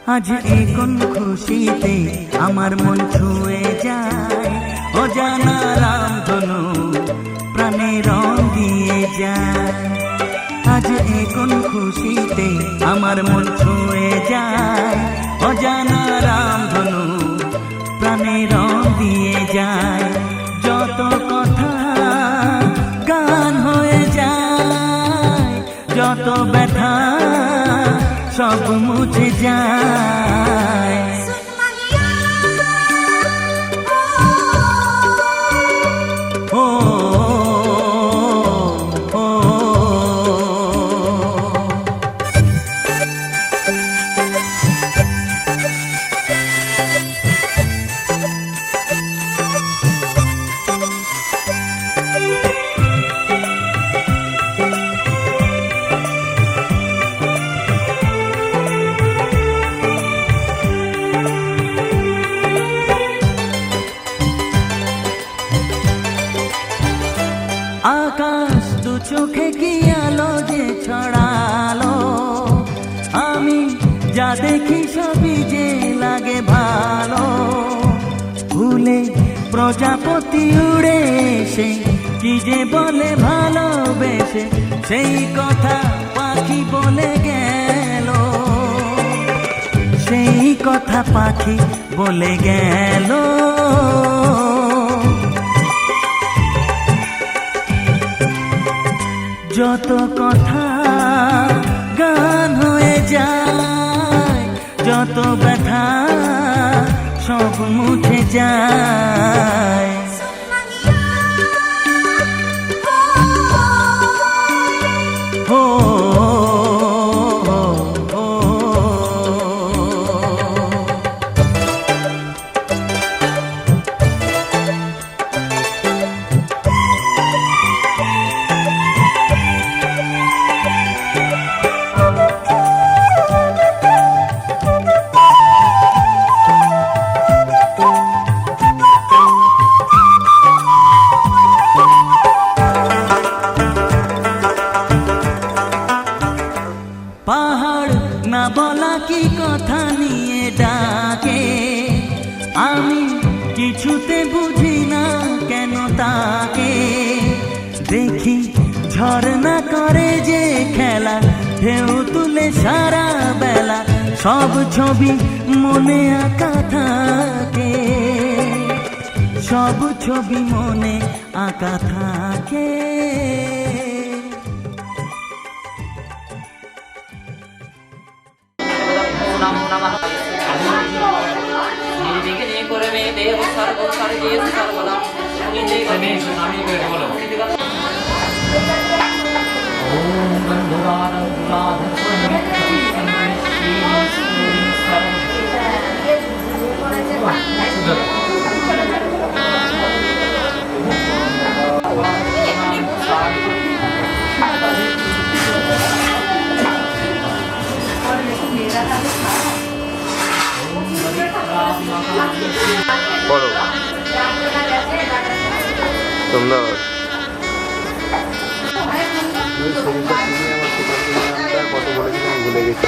আজ এই কোন খুশিতে আমার মন ছুঁয়ে যায়, অজানা রামধনু প্রাণে রং দিয়ে যায়। আজ এই কোন খুশিতে আমার মন ছুঁয়ে যায়, অজানা রামধনু প্রাণে রং দিয়ে যায়। যত কথা গান হয়ে যায়, যত ব্যথা সব মুছে যায়। ও আকাশ দু চোখে কি আলো যে ছড়ালো, আমি যা দেখি সবই যে লাগে ভালো। ভুলে প্রজাপতি উড়ে এসে কি যে বলে ভালোবেসে, সেই কথা পাখি বলে গেল, সেই কথা পাখি বলে গেল। যত কথা গান হয়ে যায়, যত ব্যথা সব মুছে যায়। ও পাহাড় না বলা কি কথা নিয়ে ডাকে, আমি কিছুতে বুঝি না কেন তাকে। দেখি ঝর্ণা করে যে খেলা, ঢেউ তুলে সারা বেলা, সব ছবি মনে আঁকা থাকে, সব ছবি মনে আঁকা থাকে। বলো সুন্দর কত বলেছিলাম ভুলে গেছি।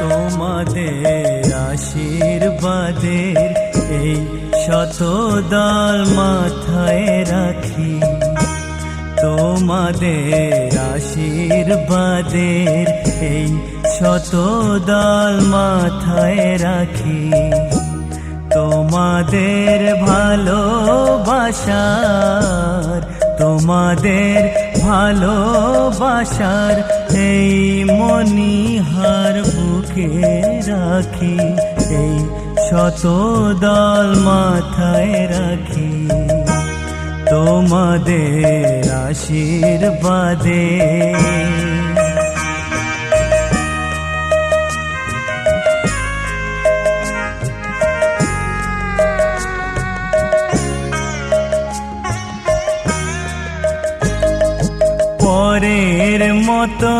তোমাদের আশীর্বাদের এই শত দল মাথায় রাখি, তোমাদের আশীর্বাদের এই শত দল মাথায় রাখি। তোমাদের ভালোবাসার, তোমাদের ভালোবাসার এই মণিহার বুকে রাখি, এই শত দল মাথায় রাখি। তোমাদের আশীর্বাদে পরের মতো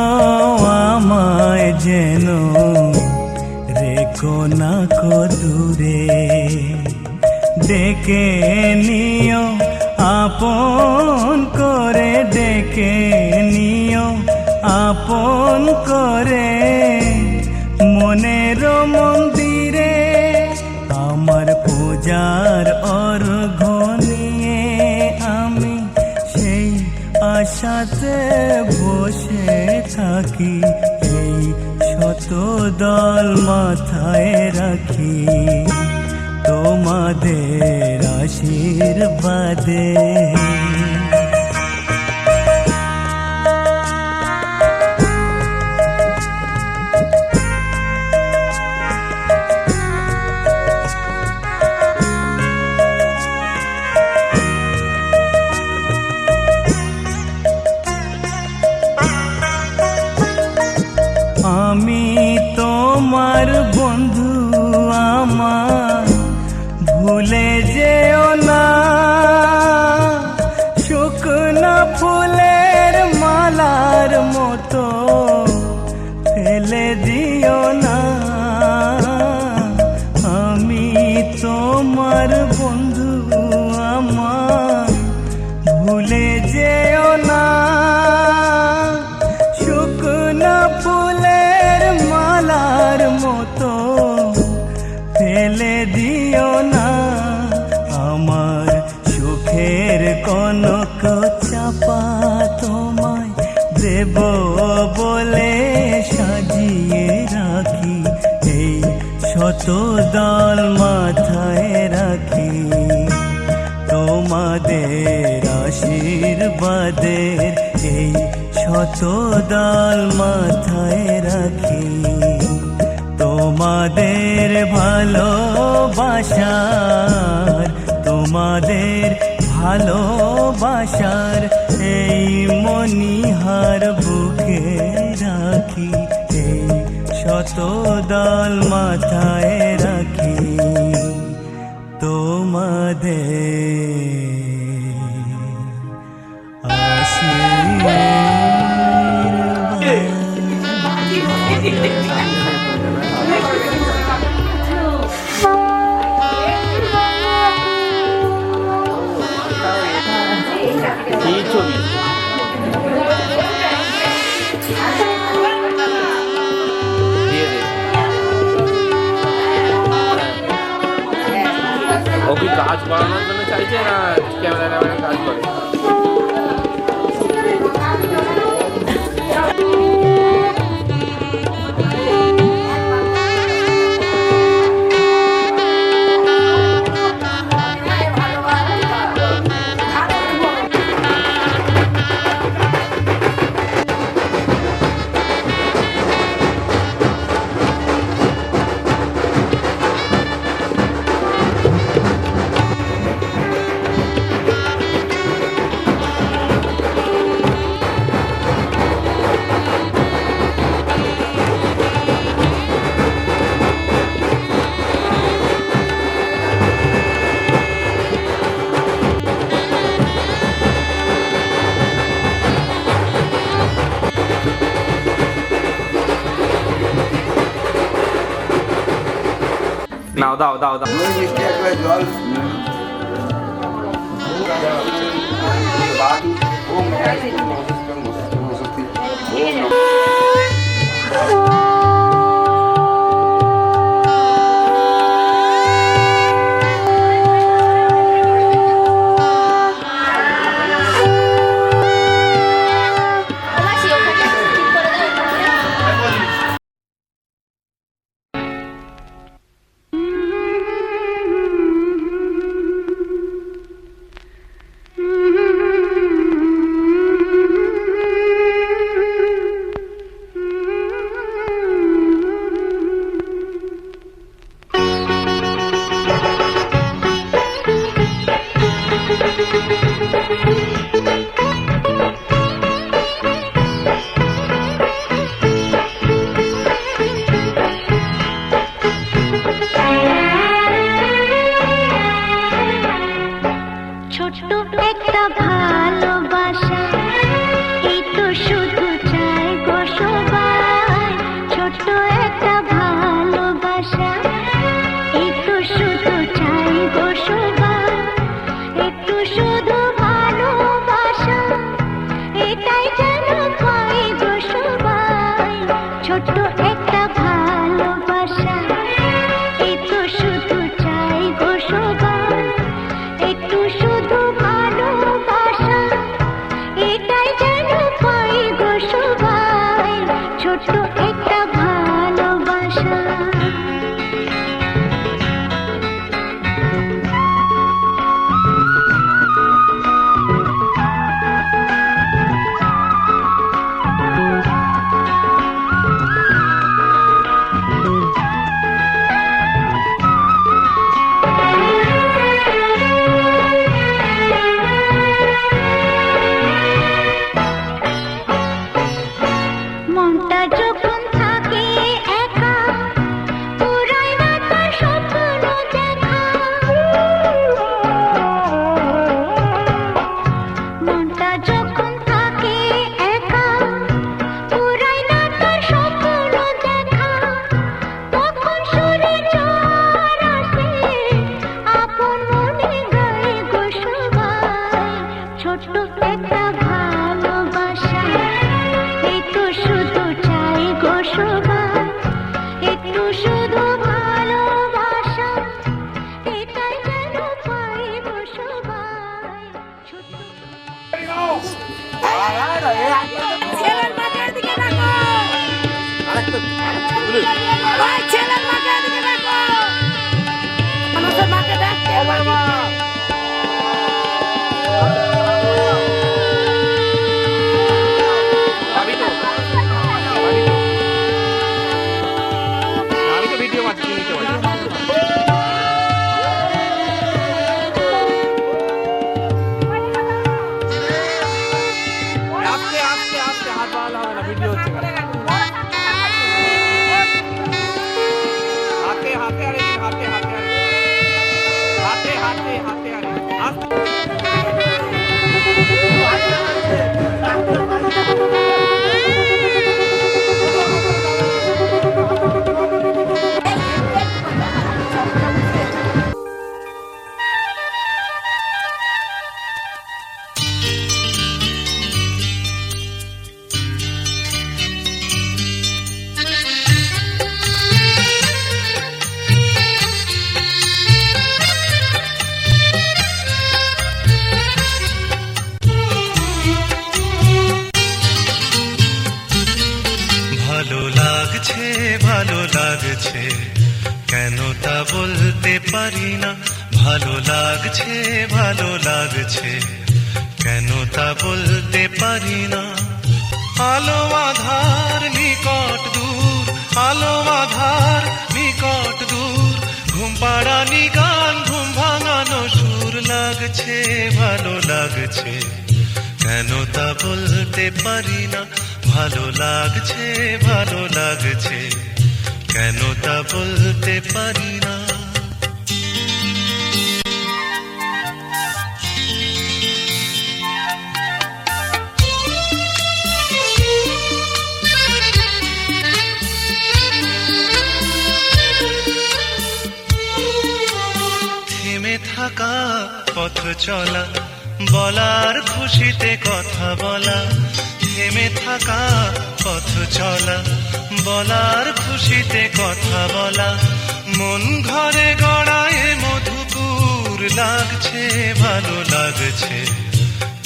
আমায় যেন রেখো না কো দূরে, ডেকে নিও আপন করে, ডেকে নিও আপন করে, মনের মন্দিরে আমার পূজার অর্ঘ্য নিয়ে আমি সেই আশাতে বসে থাকি, এই শত দল মাথায় রাখি তোমাদের আশীর্বাদে। আমি তোমার বন্ধু, আমার ভুলে যেও না, শুকনো ফুলের মালার মতো ফেলে দিও না। আমি তোমার বন্ধু, আমার ভুলে যেও না, শুকনো ফুলের মালার মতো ফেলে দিও না। আমার সুখের কনক চাপা তোমায় দেব বলে সাজিয়ে রাখি, এই শত দল মাথায় রাখি তোমাদের আশীর্বাদের, এই শত দল মাথায় রাখি তোমাদের ভালোবাসার, তোমাদের ভালোবাসার এই মণিহার বুকে রাখি, এই শত দল মাথায় রাখি তোমাদের কি ছবি? দিয়ে দে। ও কি কাজ বাড়ানোর জন্য চাইছে না ক্যামেরা কাজ করে? নাও দাও দাও দাও। যেন পাই গো সবাই ছোট্ট একটা ভালোবাসা এই তো শুধু চাই গো সবাই একটু শুধু ভালোবাসা এটাই যেন পাই গো সবাই ছোট্ট একটা ভালোবাসা মনটা যখন থাকে একা পুরাই না তার স্বপ্ন দেখা মনটা যখন থাকে একা পুরাই না তার স্বপ্ন দেখা তখন সুরে ঝড় আসে আপন মনে গায়ে গো সবাই ছোট্ট একটা ভালোবাসা এই তো শুধু চাই গো সবাই একটু শুধু ভালোবাসা এটাই যেন পাই গো সবাই ছোট্ট ছেলের মাকে এদিকে রাখো ভাই ছেলের মাকে এদিকে রাখো আমাদের মাকে দেখতে পারবো আমি তো ভিডিও পাচ্ছি নিতে পারি আস্তে আস্তে আস্তে হাত বাড়ালে হবে না ভিডিও হচ্ছে হাতে হাতে আরে হাতে হাতে আরে হাতে হাতে হাতে আরে আস্তে ভালো লাগছে ভালো লাগছে কেন তা বলতে পারি না ভালো লাগছে ভালো লাগছে কেন তা বলতে পারি না আলো আধার নিকট দূর আলো আধার নিকট দূর ঘুম পাড়ানি গান ঘুম ভাঙানো সুর লাগছে ভালো লাগছে কেন তা বলতে পারি না ভালো লাগছে ভালো লাগছে কেন তা বলতে পারি না থেমে থাকা পথ চলা বলার খুশিতে কথা বলা থেমে থাকা পথ চলা বলার খুশিতে কথা বলা মন ঘরে গড়ায় মধুপুর লাগছে ভালো লাগছে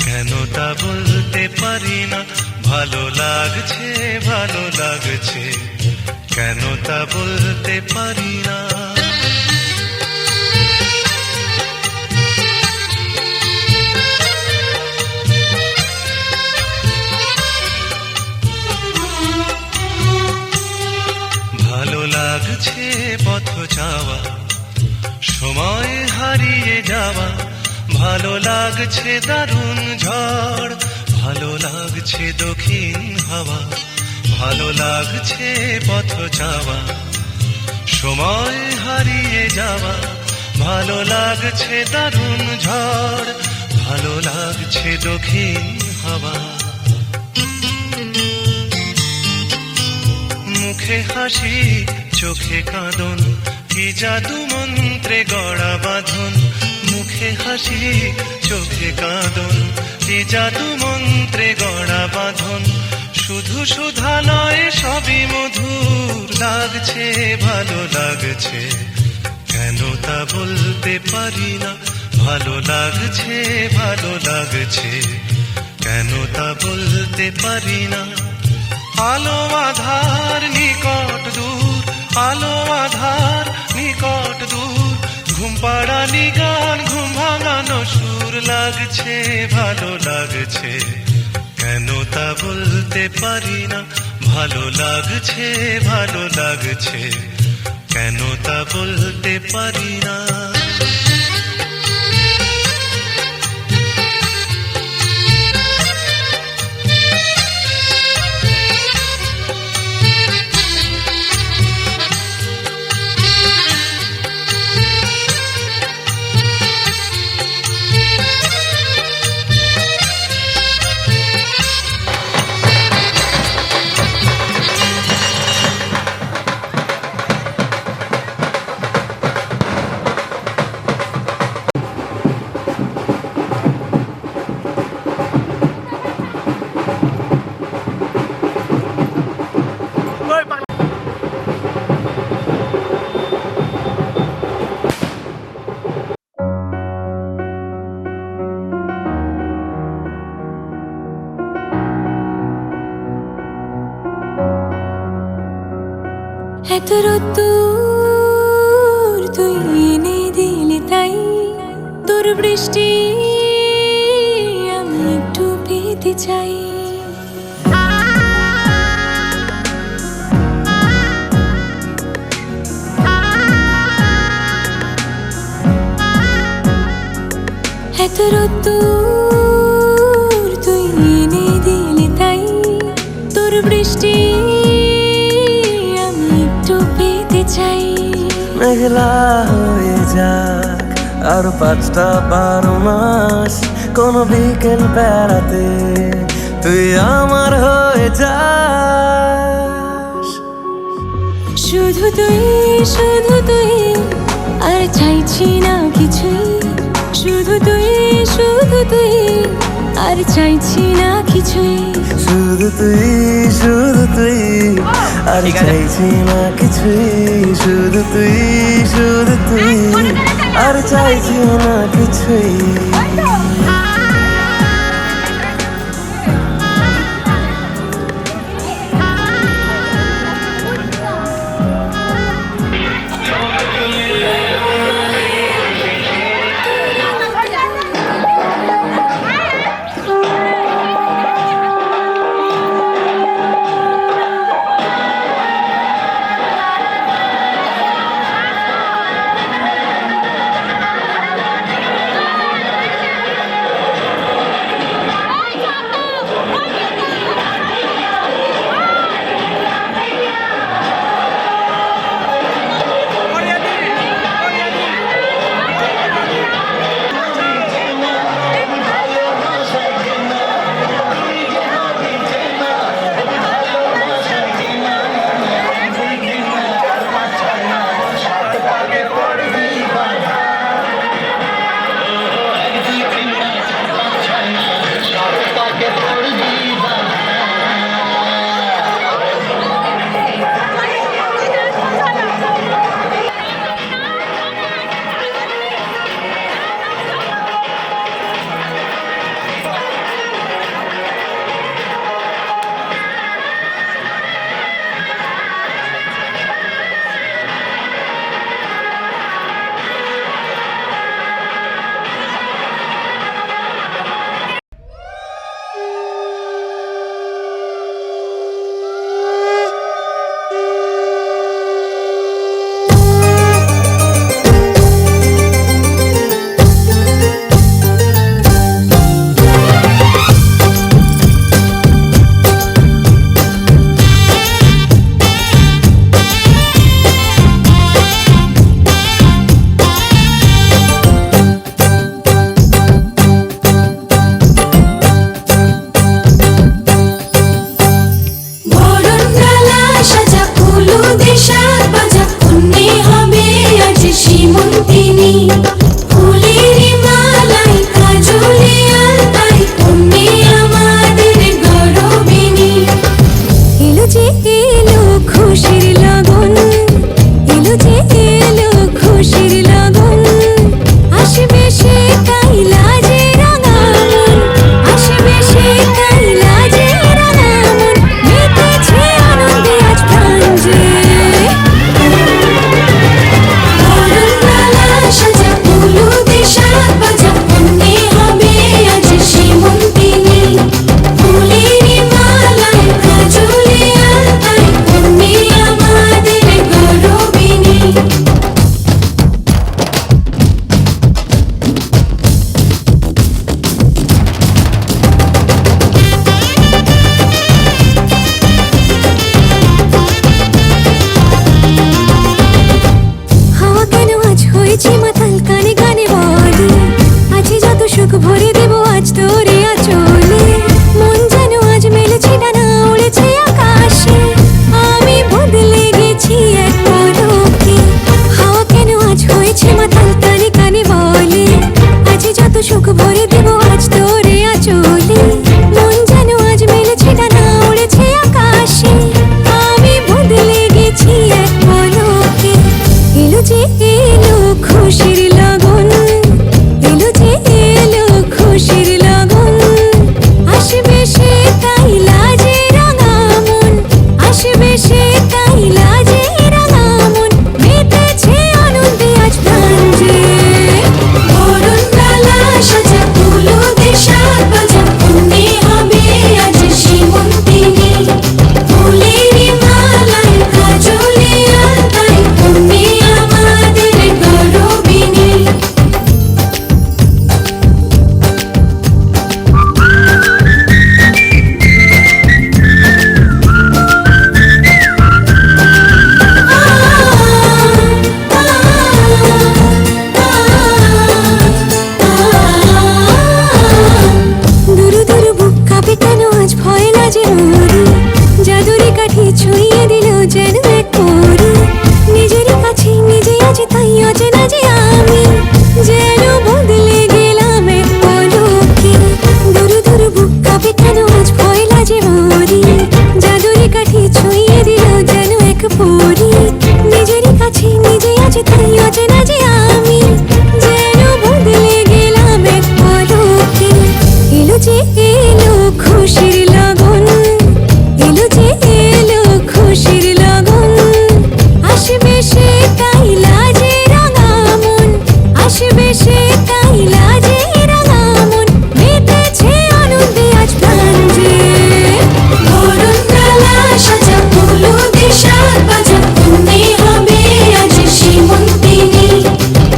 কেন তা বলতে পারি না ভালো লাগছে ভালো লাগছে কেন তা বলতে পারি না ভালো লাগছে পথ যাওয়া সময় হারিয়ে যাওয়া ভালো লাগছে দারুণ ঝড় ভালো লাগছে দক্ষিণ হাওয়া ভালো লাগছে পথ যাওয়া সময় হারিয়ে যাওয়া ভালো লাগছে দারুণ ঝড় ভালো লাগছে দক্ষিণ হাওয়া মুখে হাসি চোখে কাঁদন কি জাদু মন্ত্রে গড়া বাঁধন মুখে হাসি চোখে কাঁদন, এ জাদু মন্ত্রে গড়া বাঁধন। শুধু সুধা নয় সবই মধুর লাগছে, ভালো লাগছে, কেন তা বলতে পারি না। ভালো লাগছে, ভালো লাগছে, কেন তা বলতে পারি না। আলো আধার নিকট দূর, আলো আধার নিকট দূর, ঘুম পাড়ানি গান, ঘুম ভাঙানো সুর লাগছে, ভালো লাগছে, কেন তা বলতে পারি না। ভালো লাগছে, ভালো লাগছে, কেন তা বলতে পারি না। এত রোদ্দুর তুই এনে দিলি তাই, তোর বৃষ্টি আমি একটু পেতে চাই। এত রোদ্দুর তুই এনে দিলি তাই, তোর বৃষ্টি চাই। মেঘলা হয়ে যাক আর 5টা-12 মাস, কোন বিকেল বেড়াতে তুই আমার হয়ে যাস। শুধু তুই, শুধু তুই, আর চাইছি না কিছুই। শুধু তুই, শুধু তুই, আর চাইছি না কিছুই। শুধু তুই, শুধু তুই, আর চাইছি না কিছুই। শুধু তুই, শুধু তুই, আর চাইছি না কিছুই। পরি নিজেরই কাছে নিজে আছি তাই অচেনা যে আমি যেন বদলে গেলাম এক পলকে এলো যে এলো খুশির লগন এলো যে এলো খুশির লগন আসবে সে তাই লাজে রাঙা মন আসবে সে তাই লাজে রাঙা মন মেতেছে আনন্দে আজ প্রাণ যে বরণ ডালা সাজা হলুদে সাত বাজা তুমি হবে আজ সীমন্তিনী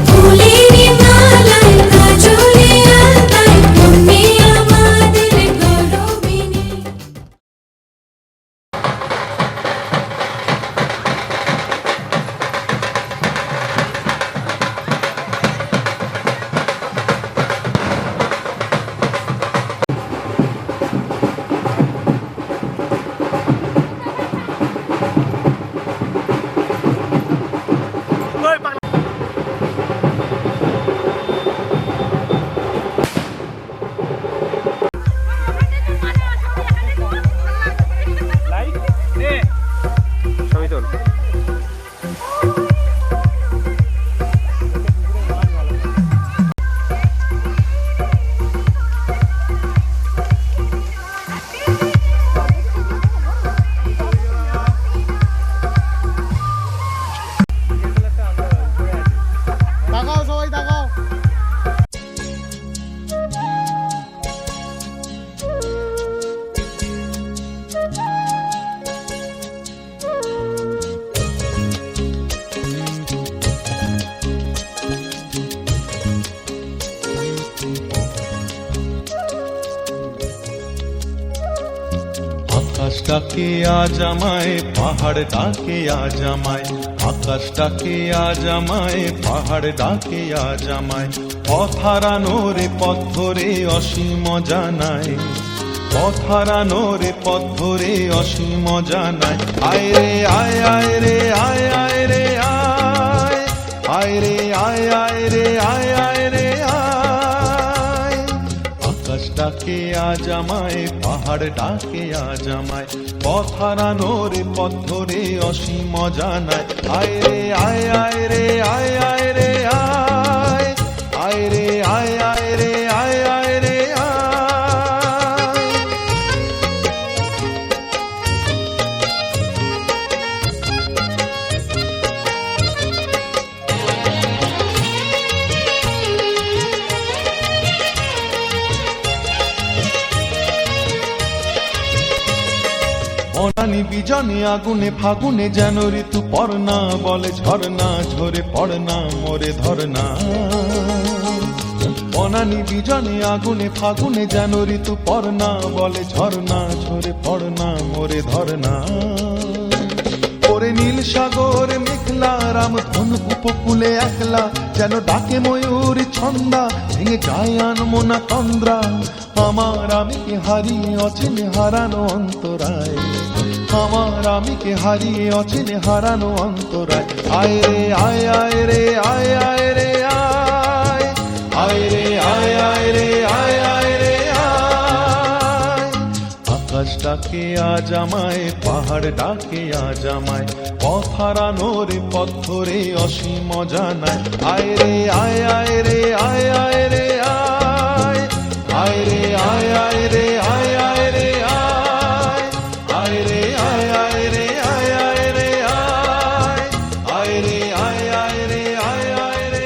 ফুলের মালায় কাজলে আলতায় তুমি আমাদের গৌরবিনী। ছবি তোল। তাকাও সবাই তাকাও। আকাশ ডাকে আজ আমায় পাহাড় ডাকে আজ আমায় আকাশ ডাকে আজ আমায় পাহাড় ডাকে আজ আমায় পথ হারানো রে পথ ধরে অসীম জানায় পথ হারানো রে পথ ধরে অসীম জানায় আয় রে আয় আয় রে আয় আয় রে আয় আয় রে আয় আয় রে আয় আয় রে আয় আকাশ ডাকে আজ আমায় পাহাড় ডাকে আজ আমায় পথ হারানো রে পথ ধরে অসীম জানায় আয় রে আয় আয় রে আয় আয় রে আয় আয় রে আয় আয় রে আয় আয় রে আয় অনানি বিজনে আগুনে ফাগুনে যেন ঋতু পর্ণা বলে ঝরনা ঝরে পড়না মোরে ধরনা অনানি বিজনে আগুনে ফাগুনে যেন ঋতু পর্ণা বলে ঝরনা ঝরে পড়না মোরে ধরনা ওরে নীল সাগর মেঘলা রাম ধনু উপকূলে একলা যেন ডাকে ময়ূর ছন্দা ভেঙে যায় আনমনা তন্দ্রা আমার আমিকে হারিয়ে অচেনে হারানো অন্তরায় আমার আমিকে হারিয়ে অচেনে হারানো অন্তরায় আয় রে আয় আয় রে আয় আয় রে আয় আয় রে আয় আয় রে আয় আয় রে আয় আকাশ ডাকে আজ আমায় পাহাড় ডাকে আজ আমায় পথ হারানো রে পথ ধরে অসীম জানায় আয় রে আয় আয় রে আয় আয় রে আয় আয় রে আয় আয় রে আয় আয় রে আয় আয় রে আয় আয় রে আয় আয় রে আয় আয় রে আয় আয় রে আয় আয় রে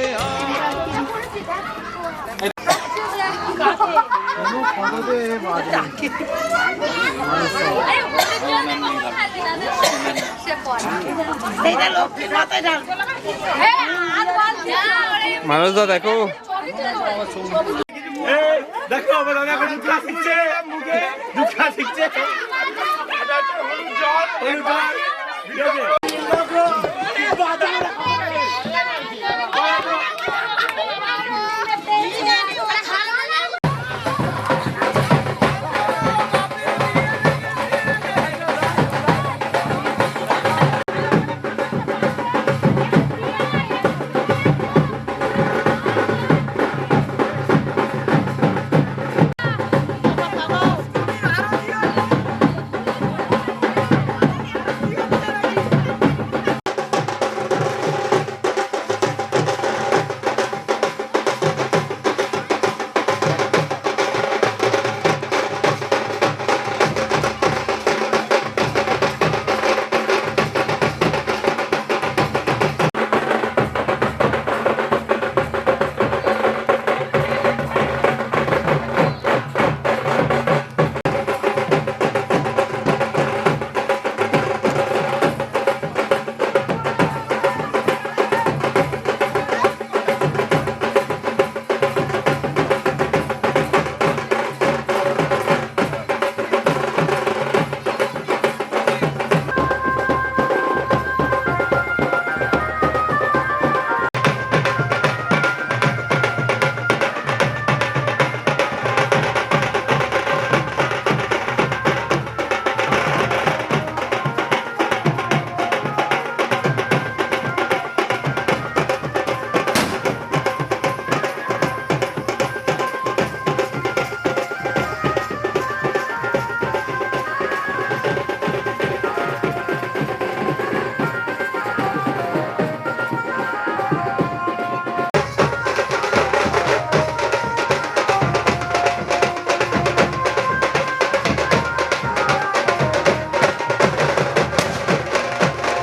মানুষ দা দেখো দেখো দুঃখা শিখছে মুখে দুঃখা শিখছে হলুদ জল